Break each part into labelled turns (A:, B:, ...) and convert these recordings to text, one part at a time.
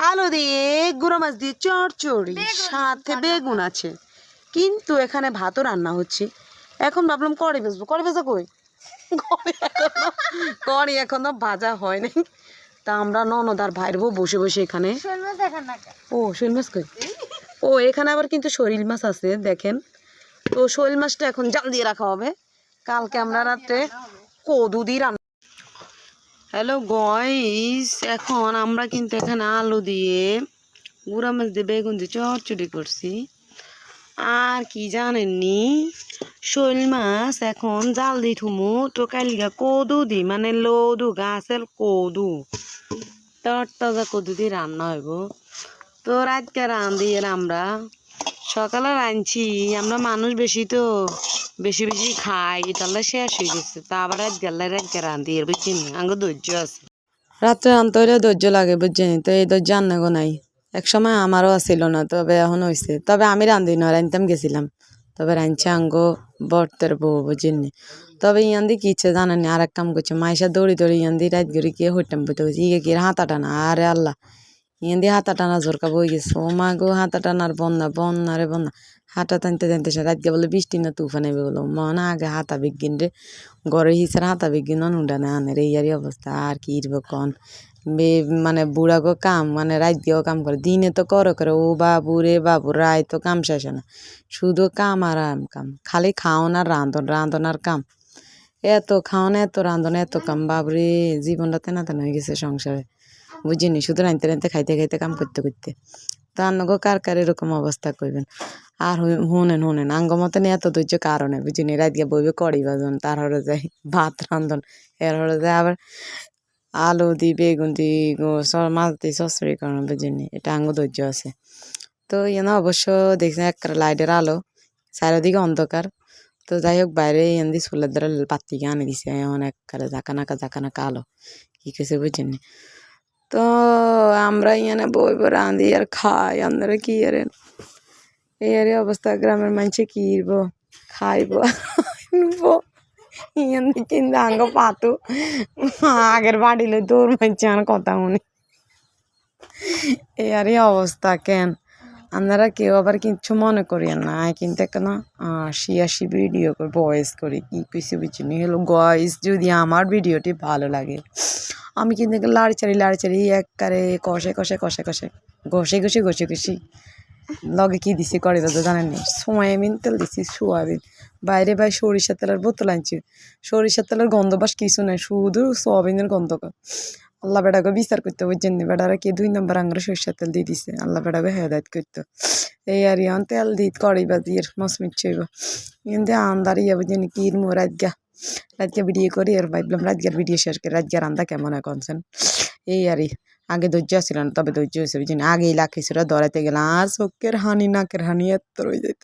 A: আলু দিয়ে গুঁড়ো মাছ দিয়ে চচ্চড়ি সাথে বেগুন আছে, কিন্তু এখানে ভাতও রান্না হচ্ছে। এখন ভাবলাম কড়ি বেজবো, কড়ি বেজা কই, কড়ি এখনো ভাজা হয়নি। তা আমরা ননদ আর ভাইয়ের বউ বসে বসে এখানে, ও শোল মাছ কই, ও এখানে আবার কিন্তু শোল মাছ আছে দেখেন। তো শোল মাছটা এখন জাল দিয়ে রাখা হবে, কালকে আমরা রাত্রে কদু দিয়ে রান্না। হ্যালো গাইস, এখন আমরা কিন্তু এখানে আলু দিয়ে গুঁড়া মাছ দিয়ে বেগুন দিয়ে চচ্চড়ি করছি। আর কি জানেননি, শোল মাছ এখন জাল দিয়ে থুমু তো কালিগা কদু দি মানে লদু গাছের কদু, তরতাজা কদু দিয়ে রান্না হইব। তো রাতকে রাঁধি আমরা, সকালে রাঁধছি, আমরা মানুষ বেশি তো বেশি বেশি খাই, তাহলে শেষ হয়ে গেছে। তা আবার রাতকে রাঁধি এর বুঝছেন, আঙ্গ ধৈর্য আছে। রাত্রে রাঁধতে হইলে ধৈর্য লাগে বুঝছেন, তো এই ধৈর্য আন্নাগো নাই। এক সময় আমারও আসিল না, তবে এখন হয়েছে। তবে আমি রাঁধি না, রাঁধতাম গেছিলাম, তবে রাঁধছে আঙ্গ বর্তের বউ বুঝিনি। তবে ইয়ান্দি কি ইচ্ছে জানেন, আর এক কাম করছে, মাইসা দৌড়ি দৌড়ি ইয়ান্দি রাত গড়ি গিয়ে হইতাম বইতে গেছে, ইয়ে কি হাতা টানা, আরে আল্লাহ ইয়ান্দি হাতা টানা জোরকা বই গেছে। ও মা গো, হাতা টানার বন্যা বন্যা রে বন্যা, হাতা টানতে টানতে সে রাতকে বলে বৃষ্টি না তুফান আইবে বলো, মনে আগে হাতা বিজ্ঞান রে ঘরের হিসার হাতা বিজ্ঞান অনুদানে আনে এই অবস্থা। আর কি কন মানে বুড়া গো কাম, মানে রাত দিয়েও কাম করে, দিনে তো করে ও বাবু রে বাবু, রায় তো কাম শেষে না, শুধু কাম আর কাম, খালি খাওন আর রাঁধন আর কাম, এত খাওন এত রাঁধন এত কাম, বাবরে জীবনটা তেনা তেনা হয়ে গেছে সংসারে বুঝিনি, শুধু রাঁধতে রাঁধতে খাইতে খাইতে কাম করতে করতে। তা গো কার কার এরকম অবস্থা করবেন। আর হুনেন আঙ্গ মতন এত ধৈর্য কারণে বুঝিনি, রাত গিয়ে বইবে কড়ি বাজন, তার হরে যায় ভাত রান্ধন, এর হরে যায় আবার আলু দি বেগুন দি মাছ দি চচ্চড়ি করানো বুঝিনি, এটা আঙ্গ ধৈর্য আছে। তো না অবশ্য দেখছেন এক লাইটের আলো, চারিদিকে অন্ধকার। তো যাই হোক, বাইরে এনে সোলার দ্বারা পাত্তিকে আনে দিছে, এখন একবারে জাকানাকা আলো, কি কেছে বুঝিনি। তো আমরা ইয়ানে বইব রাঁধি আর খাই, আপনারা কি আরেন এই আরে অবস্থা, গ্রামের মানুষে কি খাইব ইয়ানি কিন্তু আঙ্গ পাতু আগের বাড়ি লই দৌড় মারছে আর কথা শুনি, এই আরে অবস্থা। কেন আপনারা কেউ আবার কিচ্ছু মনে করিয়েন না, কিন্তু কেন ৮০ ভিডিও করে ভয়েস করি, কি কিছু বুঝিনি। হলো গয়েস, যদি আমার ভিডিওটি ভালো লাগে, আমি কিন্তু লাড়চাড়ি একবারে কষে ঘষে লগে কি দিছি করে তো জানেন নি, সয়াবিন তেল দিছি, সোয়াবিন বাইরে সরিষার তেলের বোতল আনছি, সরিষার তেলের গন্ধ বাস কিছু নাই, শুধু সোয়াবিনের গন্ধ। আল্লাহ বেটাকে বিচার করতে বুঝছেন, বেটারা কি ২ নম্বর আঙ্গুরে সরিষার তেল দিয়ে দিছে, আল্লাহ বেটাকে হেদায়ত করতো। এই আর ইয়ান তেল দিত কড়াই বাজিয়ে মচমিচ হইব, কিন্তু আন্দার ইয়া বুঝছেন কি রাতকে ভিডিও করি আর ভাবলাম রাতগার ভিডিও শেষ করে রাতগার রান্দা কেমন হয় কনছেন। এই আরই আগে ধৈর্য ছিল না, তবে ধৈর্য হয়েছে বুঝছেন, আগেই লাখিছিল ধরাইতে গেলাম, আর চোখের হানি নাকের হানি এত হয়ে যেত,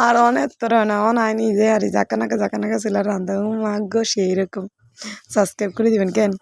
A: আর অনেক তোর না অনায় নিজে আর জাকানাকা ছিল রান্দা। মাগ্য সেই রকম। সাবস্ক্রাইব করে দিবেন কেন।